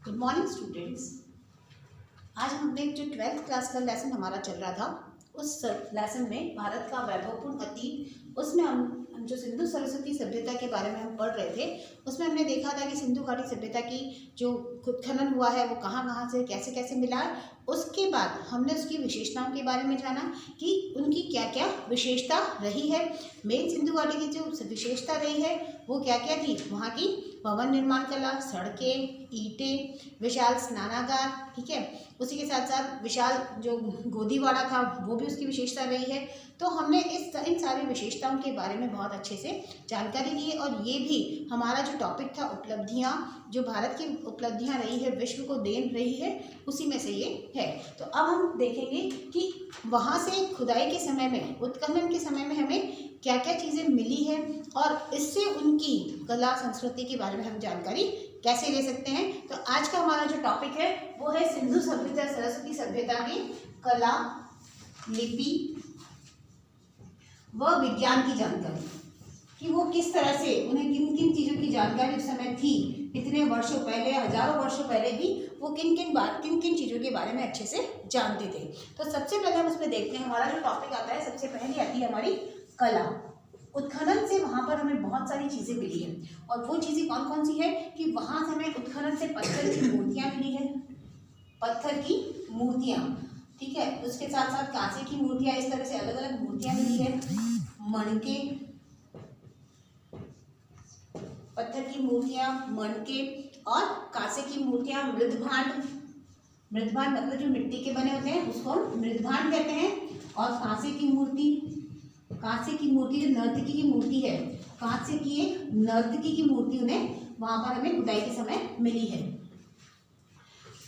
Good morning students. आज हमने जो 12th क्लास का लेसन हमारा चल रहा था, उस लेसन में भारत का वैभवपूर्ण अतीत, उसमें हम जो सिंधु सरस्वती सभ्यता के बारे में हम पढ़ रहे थे, उसमें हमने देखा था कि सिंधु घाटी सभ्यता की जो उत्खनन हुआ है वो कहाँ कहाँ से कैसे कैसे मिला है। उसके बाद हमने उसकी विशेषताओं के बारे में जाना कि उनकी क्या क्या विशेषता रही है। मेन सिंधु घाटी की जो विशेषता रही है वो क्या क्या थी, वहाँ की भवन निर्माण कला, सड़कें, ईंटें, विशाल स्नानागार, ठीक है, उसी के साथ साथ विशाल जो गोदीवाड़ा था वो भी उसकी विशेषता रही है। तो हमने इन सारी विशेषताओं के बारे में बहुत अच्छे से जानकारी ली है और ये भी हमारा जो टॉपिक था उपलब्धियाँ, जो भारत की उपलब्धियाँ रही है, विश्व को देन रही है, उसी में से ये है। तो अब हम देखेंगे कि वहाँ से खुदाई के समय में, उत्खनन के समय में हमें क्या क्या चीज़ें मिली है और इससे उनकी कला संस्कृति के बारे में हम जानकारी कैसे ले सकते हैं। तो आज का हमारा जो टॉपिक है वो है सिंधु सभ्यता, सरस्वती सभ्यता की कला, लिपि व विज्ञान की जानकारी, कि वो किस तरह से, उन्हें किन किन चीज़ों की जानकारी उस समय थी, इतने वर्षों पहले, हजारों वर्षों पहले भी वो किन किन चीज़ों के बारे में अच्छे से जानते थे। तो सबसे पहले हम उसमें देखते हैं, हमारा जो टॉपिक आता है सबसे पहले आती है हमारी कला। उत्खनन से वहाँ पर हमें बहुत सारी चीज़ें मिली हैं और वो चीज़ें कौन कौन सी है कि वहाँ से हमें उत्खनन से पत्थर की मूर्तियाँ मिली है, पत्थर की मूर्तियाँ, ठीक है, उसके साथ साथ कांसे की मूर्तियाँ, इस तरह से अलग अलग मूर्तियाँ मिली है, मणके, पत्थर की मूर्तियाँ, मणके और कांसे की मूर्तियाँ, मृदभांड, मृदभांड मतलब जो मिट्टी के बने होते हैं उसको हम मृदभांड कहते हैं, और कांसे की मूर्ति, कांसे की मूर्ति जो नर्तकी की मूर्ति है, कांसे की एक नर्तकी की मूर्ति उन्हें वहां पर हमें खुदाई के समय मिली है।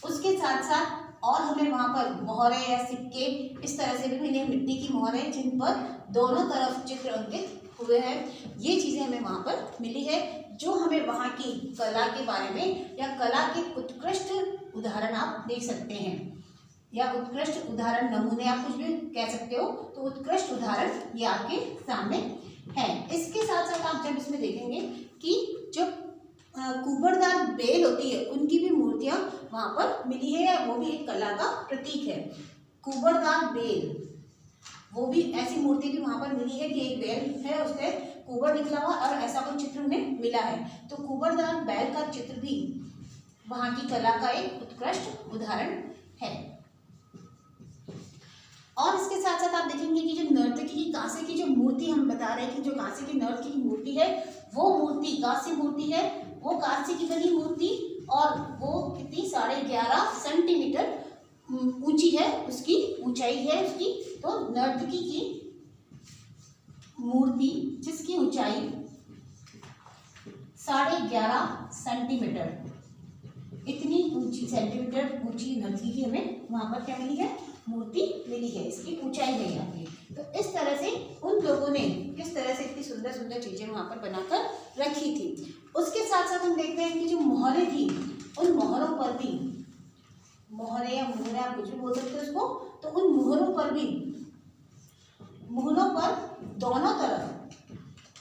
उसके साथ साथ और हमें वहां पर मोहरे या सिक्के इस तरह से भी मिले, मिट्टी की मोहरे जिन पर दोनों तरफ चित्र अंकित हुए हैं, ये चीजें हमें वहां पर मिली है, जो हमें वहां की कला के बारे में या कला के उत्कृष्ट उदाहरण आप देख सकते हैं, या उत्कृष्ट उदाहरण, नमूने आप कुछ भी कह सकते हो, तो उत्कृष्ट उदाहरण ये आपके सामने है। इसके साथ साथ आप जब इसमें देखेंगे कि जो कुबड़दार बेल होती है उनकी भी मूर्तियां वहां पर मिली है, या वो भी एक कला का प्रतीक है। कुबड़दार बेल, वो भी ऐसी मूर्ति भी वहां पर मिली है कि एक बेल है, उसपे कुबड़ निकला हुआ और ऐसा कोई चित्र उन्हें मिला है। तो कुबड़दार बैल का चित्र भी वहां की कला का एक उत्कृष्ट उदाहरण है। और इसके साथ साथ आप देखेंगे कि जो नर्तकी की कांसे की जो मूर्ति हम बता रहे हैं कि जो कांसे की नर्तकी की मूर्ति है, वो मूर्ति कांस्य मूर्ति है, वो कांसे की बनी मूर्ति, और वो कितनी 11.5 सेंटीमीटर ऊंची है, उसकी ऊंचाई है उसकी। तो नर्तकी की मूर्ति जिसकी ऊंचाई 11.5 सेंटीमीटर, इतनी ऊंची सेंटीमीटर ऊंची नर्तकी की हमें वहां पर क्या मिली है, मूर्ति मिली है, इसकी ऊंचाई है यहाँ पे। तो इस तरह से उन लोगों ने किस तरह से इतनी सुंदर सुंदर चीजें वहां पर बनाकर रखी थी। उसके साथ साथ हम देखते हैं कि जो मोहरे थी, उन मोहरों पर भी, मोहरे या मोहरे आप कुछ भी बोल सकते हो उसको, तो उन मोहरों पर भी, मोहरों पर दोनों तरफ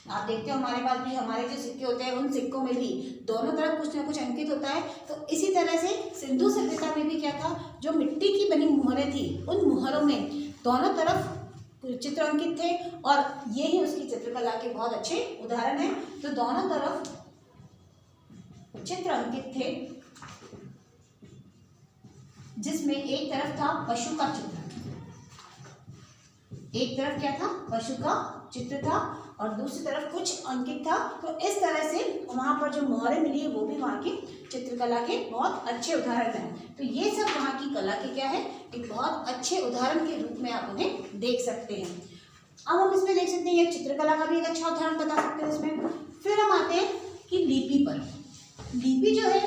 आप देखते हो, हमारे पास भी हमारे जो सिक्के होते हैं उन सिक्कों में भी दोनों तरफ कुछ ना कुछ अंकित होता है। तो इसी तरह से सिंधु सभ्यता में भी क्या था, जो मिट्टी की बनी मोहरें थी, उन मोहरों में दोनों तरफ चित्र अंकित थे और ये ही उसकी चित्रकला के बहुत अच्छे उदाहरण हैं। तो दोनों तरफ चित्र अंकित थे, जिसमें एक तरफ था पशु का चित्र, एक तरफ क्या था, पशु का चित्र था, और दूसरी तरफ कुछ अंकित था। तो इस तरह से वहां पर जो मोहरें मिली है वो भी वहां की चित्रकला के बहुत अच्छे उदाहरण हैं। तो ये सब वहां की कला के क्या है, एक बहुत अच्छे उदाहरण के रूप में आप उन्हें देख सकते हैं। अब हम इसमें देख सकते हैं चित्रकला का भी एक अच्छा उदाहरण बता सकते हैं इसमें। फिर हम आते हैं कि लिपि पर। लिपि जो है,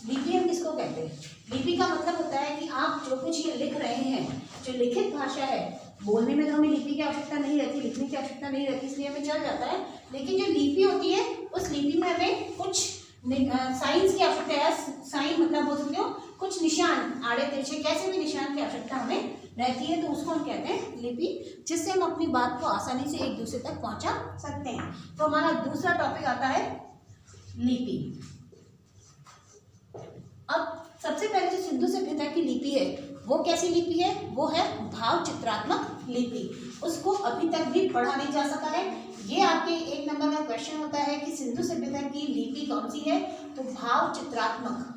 लिपि हम किसको कहते हैं, लिपि का मतलब होता है कि आप जो कुछ ये लिख रहे हैं, जो लिखित भाषा है, बोलने में तो हमें लिपि की आवश्यकता नहीं रहती, लिखने की आवश्यकता नहीं रहती, इसलिए हमें चल जाता है, लेकिन जो लिपि होती है उस लिपि में हमें कुछ साइंस की आवश्यकता है। साइन मतलब बोल सकते हो कुछ निशान, आड़े तिरछे कैसे भी निशान की आवश्यकता हमें रहती है, तो उसको हम कहते हैं लिपि, जिससे हम अपनी बात को आसानी से एक दूसरे तक पहुंचा सकते हैं। तो हमारा दूसरा टॉपिक आता है लिपि। अब लिपि है वो कैसी लिपि है, वो है भाव चित्रात्मक लिपि। उसको अभी तक भी पढ़ा नहीं जा सका है। ये आपके 1 नंबर का क्वेश्चन होता है कि सिंधु सभ्यता की लिपि कौन सी है, तो भाव चित्रात्मक।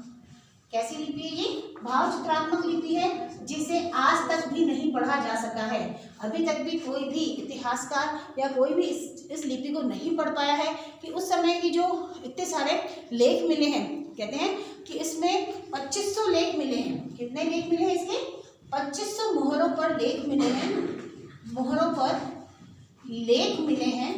कैसी लिपि है ये, भाव चित्रात्मक लिपि है, जिसे आज तक भी नहीं पढ़ा जा सका है। अभी तक भी कोई भी इतिहासकार या कोई भी इस लिपि को नहीं पढ़ पाया है कि उस समय की जो इतने सारे लेख मिले हैं, कहते हैं कि इसमें 2500 लेख मिले हैं। कितने लेख मिले हैं इसके, 2500 मोहरों पर लेख मिले हैं, मोहरों पर लेख मिले हैं,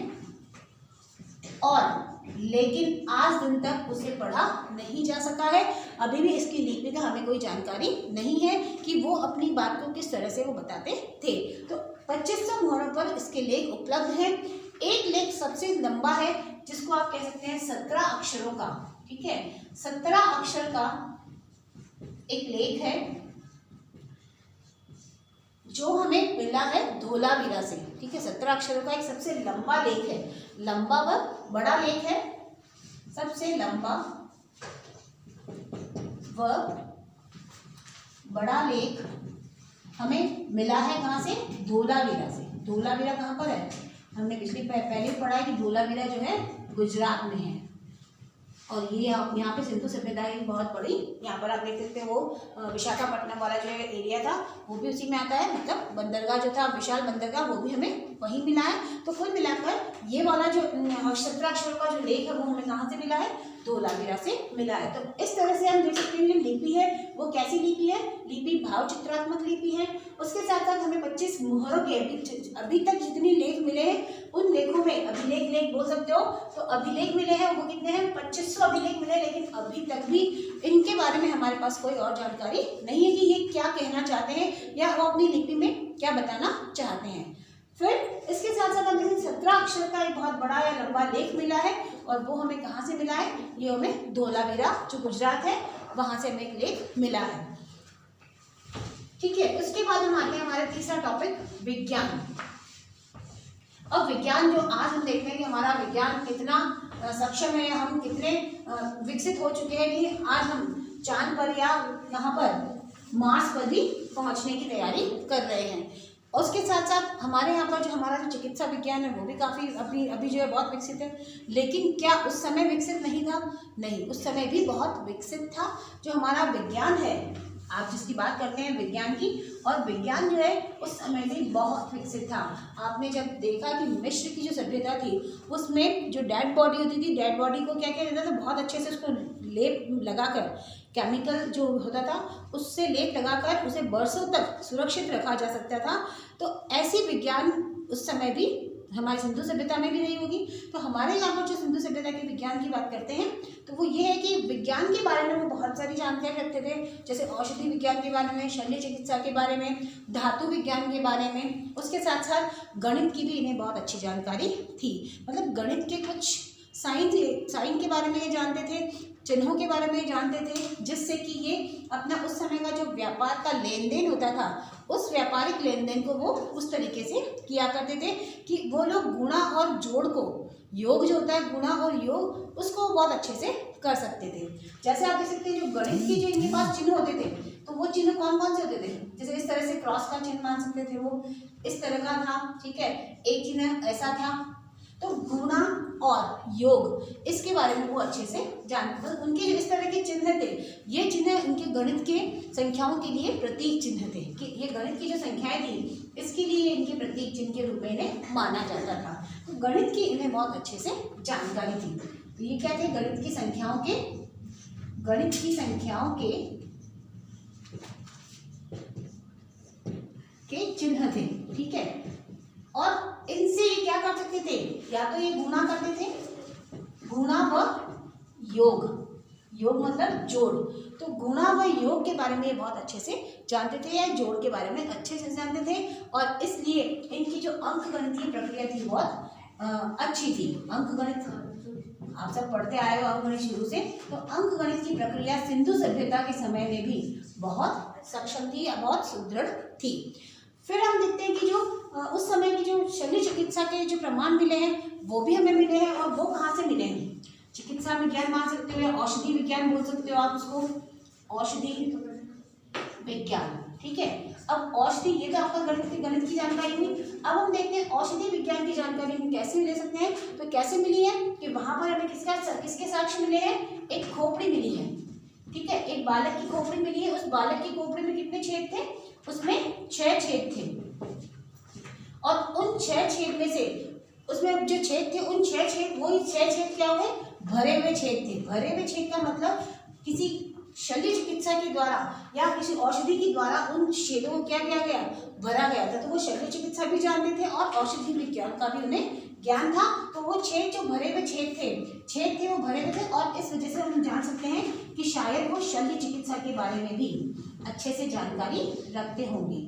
और लेकिन आज दिन तक उसे पढ़ा नहीं जा सका है। अभी भी इसकी लिपि का हमें कोई जानकारी नहीं है कि वो अपनी बात को किस तरह से वो बताते थे। तो 2500 मोहरों पर इसके लेख उपलब्ध हैं। एक लेख सबसे लंबा है, जिसको आप कह सकते हैं 17 अक्षरों का, ठीक है, 17 अक्षर का एक लेख है जो हमें मिला है धोलावीरा से, ठीक है। 17 अक्षरों का एक सबसे लंबा लेख है, लंबा व बड़ा लेख है, सबसे लंबा व बड़ा लेख हमें मिला है कहाँ से, धोलावीरा से। धोलावीरा कहाँ पर है, हमने पहले पढ़ा है कि धोलावीरा जो है गुजरात में है, और ये यहाँ पे सिंधु सभ्यता की बहुत बड़ी, यहाँ पर आप देख सकते हैं वो विशाखापट्टनम वाला जो एरिया था वो भी उसी में आता है, मतलब बंदरगाह जो था, विशाल बंदरगाह, वो भी हमें वहीं मिला है। तो कुल मिलाकर ये वाला जो 17 अक्षरों का जो लेख है वो हमें कहाँ से मिला है, धोलावीरा से मिला है। तो इस तरह से हम देख सकते हैं जो लिपि है वो कैसी लिपि है, लिपि भाव चित्रात्मक लिपि है। उसके साथ साथ हमें 25 मोहरों के अभी तक जितनी लेख मिले हैं उन लेखों में, अभिलेख लेख बोल सकते हो, तो अभिलेख मिले हैं वो कितने हैं, 2500 अभिलेख मिले, लेकिन अभी तक भी इनके बारे में हमारे पास कोई और जानकारी नहीं है कि ये क्या कहना चाहते हैं या वो अपनी लिपि में क्या बताना चाहते हैं। फिर इसके साथ साथ हमें 17 अक्षर का एक बहुत बड़ा या लंबा लेख मिला है, और वो हमें कहाँ से मिला है, ये हमें धोलावीरा जो गुजरात है वहाँ से हमें एक लेख मिला है, ठीक है। उसके बाद हम आते हैं हमारे तीसरा टॉपिक, विज्ञान। अब विज्ञान जो आज हम देखते हैं कि हमारा विज्ञान कितना सक्षम है, हम कितने विकसित हो चुके हैं कि आज हम चांद पर या यहाँ पर मार्स पर भी पहुँचने की तैयारी कर रहे हैं। उसके साथ साथ हमारे यहाँ पर जो हमारा जो चिकित्सा विज्ञान है वो भी काफ़ी अभी जो है बहुत विकसित है। लेकिन क्या उस समय विकसित नहीं था, नहीं, उस समय भी बहुत विकसित था। जो हमारा विज्ञान है, आप जिसकी बात करते हैं विज्ञान की, और विज्ञान जो है उस समय भी बहुत विकसित था। आपने जब देखा कि मिस्र की जो सभ्यता थी उसमें जो डेड बॉडी होती थी, डेड बॉडी को क्या किया जाता था, बहुत अच्छे से उसको लेप लगाकर, केमिकल जो होता था उससे लेप लगाकर उसे बरसों तक सुरक्षित रखा जा सकता था। तो ऐसी विज्ञान उस समय भी हमारी सिंधु सभ्यता में भी रही होगी। तो हमारे यहाँ पर जो सिंधु सभ्यता के विज्ञान की बात करते हैं तो वो ये है कि विज्ञान के बारे में वो बहुत सारी जानकारी रखते थे, जैसे औषधि विज्ञान के बारे में, शल्य चिकित्सा के बारे में, धातु विज्ञान के बारे में। उसके साथ साथ गणित की भी इन्हें बहुत अच्छी जानकारी थी, मतलब गणित के कुछ साइन के बारे में ये जानते थे, चिन्हों के बारे में जानते थे, जिससे कि ये अपना उस समय का जो व्यापार का लेन देन होता था उस व्यापारिक लेन देन को वो उस तरीके से किया करते थे कि वो लोग गुणा और जोड़ को, योग जो होता है गुणा और योग, उसको बहुत अच्छे से कर सकते थे। जैसे आप देख सकते हैं जो गणित की जो इनके पास चिन्ह होते थे तो वो चिन्ह कौन कौन से होते थे, जैसे इस तरह से क्रॉस का चिन्ह मान सकते थे, वो इस तरह का था, ठीक है, एक चिन्ह ऐसा था। तो गुणा और योग इसके बारे में वो अच्छे से जानते थे। उनके जो इस तरह के चिन्ह थे, ये चिन्ह उनके गणित के संख्याओं के लिए प्रतीक चिन्ह थे कि ये गणित की जो संख्याएं थी इसके लिए इनके प्रतीक चिन्ह के रूप में इन्हें माना जाता था। तो गणित की इन्हें बहुत अच्छे से जानकारी थी। तो ये क्या थे, गणित की संख्याओं के चिन्ह थे, ठीक है। और इनसे ये क्या कर सकते थे, या तो ये गुणा करते थे, गुणा व योग, योग मतलब जोड़, तो गुणा व योग के बारे में ये बहुत अच्छे से जानते थे या जोड़ के बारे में अच्छे से जानते थे। और इसलिए इनकी जो अंक गणितीय प्रक्रिया थी बहुत अच्छी थी। अंक गणित आप सब पढ़ते आए हो, अंक गणित शुरू से, तो अंक गणित की प्रक्रिया सिंधु सभ्यता के समय में भी बहुत सक्षम थी या बहुत सुदृढ़ थी। फिर हम देखते हैं कि जो उस समय की जो शल्य चिकित्सा के जो प्रमाण मिले हैं वो भी हमें मिले हैं, और वो कहाँ से मिले हैं, चिकित्सा विज्ञान मान सकते हो या औषधि विज्ञान बोल सकते हो आप उसको, औषधि विज्ञान। ठीक है, अब औषधि, ये तो आपका गणित की जानकारी हुई। अब हम देखते हैं औषधि विज्ञान की जानकारी हम कैसे ले सकते हैं। तो कैसे मिली है कि वहां पर हमें किसके साक्ष्य मिले हैं, एक खोपड़ी मिली है। ठीक है, एक बालक की खोपड़ी मिली है। उस बालक की खोपड़ी में कितने छेद थे, उसमें 6 छेद थे। और उन 6 छेद में से उसमें जो छेद थे, उन 6 छेद, वही 6 छेद क्या हुए, भरे हुए छेद थे। भरे हुए छेद का मतलब किसी शल्य चिकित्सा के द्वारा या किसी औषधि के द्वारा उन छेदों को क्या किया गया, भरा गया था। तो वो शल्य चिकित्सा भी जानते थे और औषधि विज्ञान का भी उन्हें ज्ञान था। तो वो छेद, जो भरे हुए छेद थे वो भरे हुए थे। और इस वजह से हम जान सकते हैं कि शायद वो शल्य चिकित्सा के बारे में भी अच्छे से जानकारी रखते होंगे।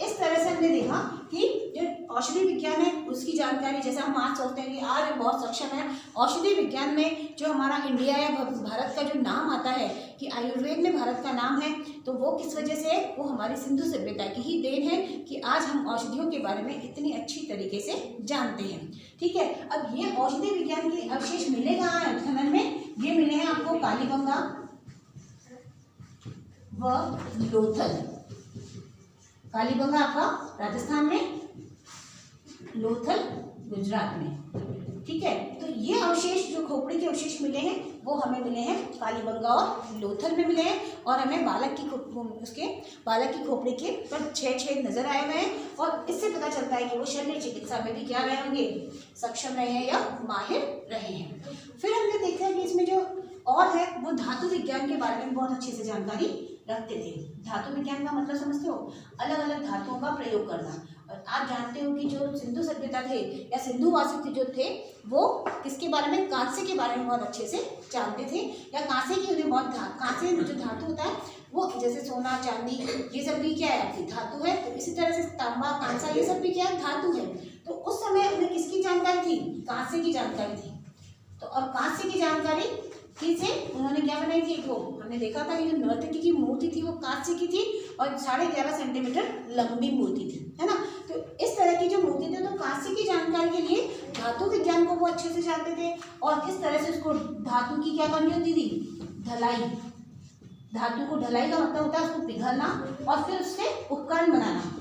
इस तरह से हमने देखा कि जो औषधि विज्ञान है उसकी जानकारी, जैसे हम आज सोचते हैं कि आज हम बहुत सक्षम है औषधि विज्ञान में, जो हमारा इंडिया या भारत का जो नाम आता है कि आयुर्वेद में भारत का नाम है, तो वो किस वजह से है, वो हमारी सिंधु सभ्यता की ही देन है कि आज हम औषधियों के बारे में इतनी अच्छी तरीके से जानते हैं। ठीक है, अब ये औषधि विज्ञान के अवशेष मिले कहाँ हैं उत्खनन में, ये मिले हैं आपको कालीबंगा व लोथल। कालीबंगा आपका राजस्थान में, लोथल गुजरात में। ठीक है, तो ये अवशेष जो खोपड़ी के अवशेष मिले हैं वो हमें मिले हैं कालीबंगा और लोथल में मिले हैं। और हमें बालक की खोपड़ी के पर 6 छेद नजर आए हुए हैं। और इससे पता चलता है कि वो शल्य चिकित्सा में भी क्या रहे होंगे, सक्षम रहे हैं या माहिर रहे हैं। फिर हमने देखा है कि इसमें जो और है वो धातु विज्ञान के बारे में बहुत अच्छे से जानकारी रखते थे। धातु विज्ञान का मतलब समझते हो, अलग अलग धातुओं का प्रयोग करना। और आप जानते हो कि जो सिंधु सभ्यता थे या सिंधुवासी जो थे वो किसके बारे में, कांसे के बारे में बहुत अच्छे से जानते थे। या कांसे की उन्हें बहुत कांसे जो धातु होता है वो, जैसे सोना चांदी ये सब भी क्या है, आपकी धातु है। तो इसी तरह से तांबा कांसा ये सब भी क्या है, धातु है। तो उस समय उन्हें किसकी जानकारी थी, कांसे की जानकारी थी। तो और कांसे की जानकारी से उन्होंने क्या बनाई थी, वो हमने देखा था कि जो नर्तकी की मूर्ति थी वो कांसे की थी और 11.5 सेंटीमीटर लंबी मूर्ति थी, है ना। तो इस तरह की जो मूर्ति थी, तो कांसे की जानकारी के लिए धातु विज्ञान को वो अच्छे से जानते थे। और किस तरह से उसको धातु की क्या करनी होती थी, ढलाई। धातु को ढलाई का मतलब होता है उसको पिघलना और फिर उससे उपकरण बनाना।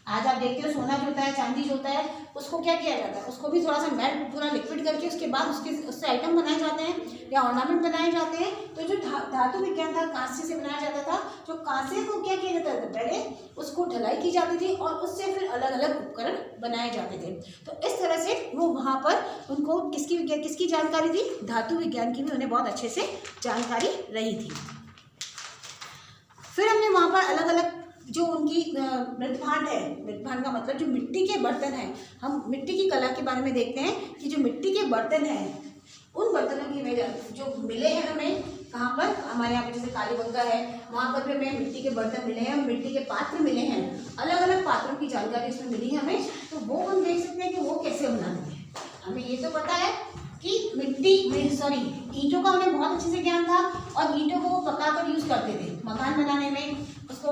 आज आप देखते हो सोना जो होता है, चांदी जो होता है, उसको क्या किया जाता है, उसको भी थोड़ा सा मेल्ट पूरा लिक्विड करके उसके बाद उससे आइटम बनाए जाते हैं या ऑर्नामेंट बनाए जाते हैं। तो जो धातु विज्ञान था, कांसे से बनाया जाता था। जो कांसे को क्या किया जाता था, पहले उसको ढलाई की जाती थी और उससे फिर अलग अलग उपकरण बनाए जाते थे। तो इस तरह से वो वहाँ पर उनको किसकी जानकारी थी, धातु विज्ञान की भी उन्हें बहुत अच्छे से जानकारी रही थी। फिर हमने वहाँ पर अलग अलग जो उनकी मृदभांड है, मृदभांड का मतलब जो मिट्टी के बर्तन हैं, हम मिट्टी की कला के बारे में देखते हैं कि जो मिट्टी के बर्तन हैं, उन बर्तनों की जो मिले हैं हमें कहाँ पर, हमारे यहाँ पे जैसे कालीबंगा है, वहाँ पर भी हमें मिट्टी के बर्तन मिले हैं, मिट्टी के पात्र मिले हैं, अलग अलग पात्रों की जानकारी उसमें मिली है हमें। तो वो हम देख सकते हैं कि वो कैसे बनाते हैं। हमें ये तो पता है कि ईंटों का उन्हें बहुत अच्छे से ज्ञान था और ईंटों को वो पकाकर यूज करते थे, मकान बनाने में, उसको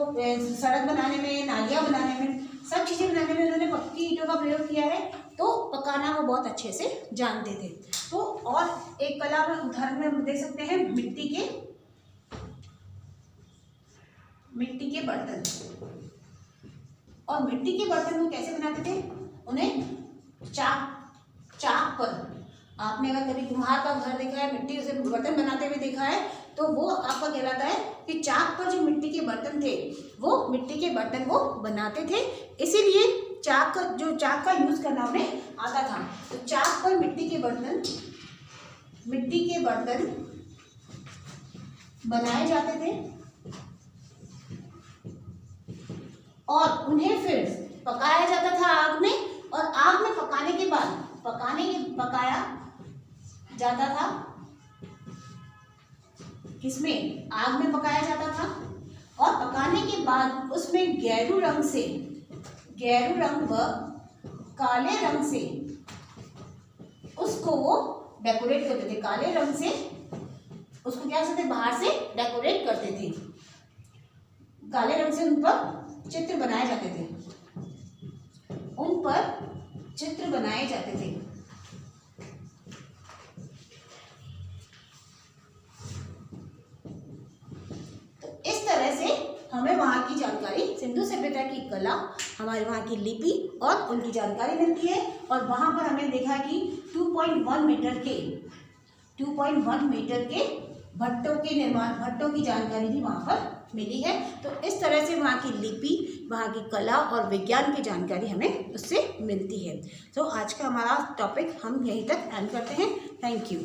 सड़क बनाने में, नालियाँ बनाने में, सब चीज़ें बनाने में उन्होंने पक्की ईंटों का प्रयोग किया है। तो पकाना वो बहुत अच्छे से जानते थे। तो और एक कला में उदाहरण में हम देख सकते हैं मिट्टी के बर्तन। और मिट्टी के बर्तन वो कैसे बनाते थे, उन्हें चाक पर, आपने अगर कभी कुम्हार का घर देखा है, मिट्टी से बर्तन बनाते हुए देखा है, तो वो आपका कहलाता है कि चाक पर जो मिट्टी के बर्तन थे वो मिट्टी के बर्तन वो बनाते थे। इसीलिए चाक का यूज करना उन्हें आता था। तो चाक पर मिट्टी के बर्तन बनाए जाते थे और उन्हें फिर पकाया जाता था आग में। और आग में पकाने के बाद पकाया जाता था, किसमें, आग में पकाया जाता था। और पकाने के बाद उसमें गेरू रंग व काले रंग से उसको वो डेकोरेट करते थे। काले रंग से उसको क्या करते थे, बाहर से डेकोरेट करते थे। काले रंग से उन पर चित्र बनाए जाते थे। हमें वहाँ की जानकारी, सिंधु सभ्यता की कला, हमारे वहाँ की लिपि और उनकी जानकारी मिलती है। और वहाँ पर हमने देखा कि 2.1 मीटर के भट्टों के निर्माण, भट्टों की जानकारी भी वहाँ पर मिली है। तो इस तरह से वहाँ की लिपि, वहाँ की कला और विज्ञान की जानकारी हमें उससे मिलती है। तो आज का हमारा टॉपिक हम यहीं तक एंड करते हैं। Thank you.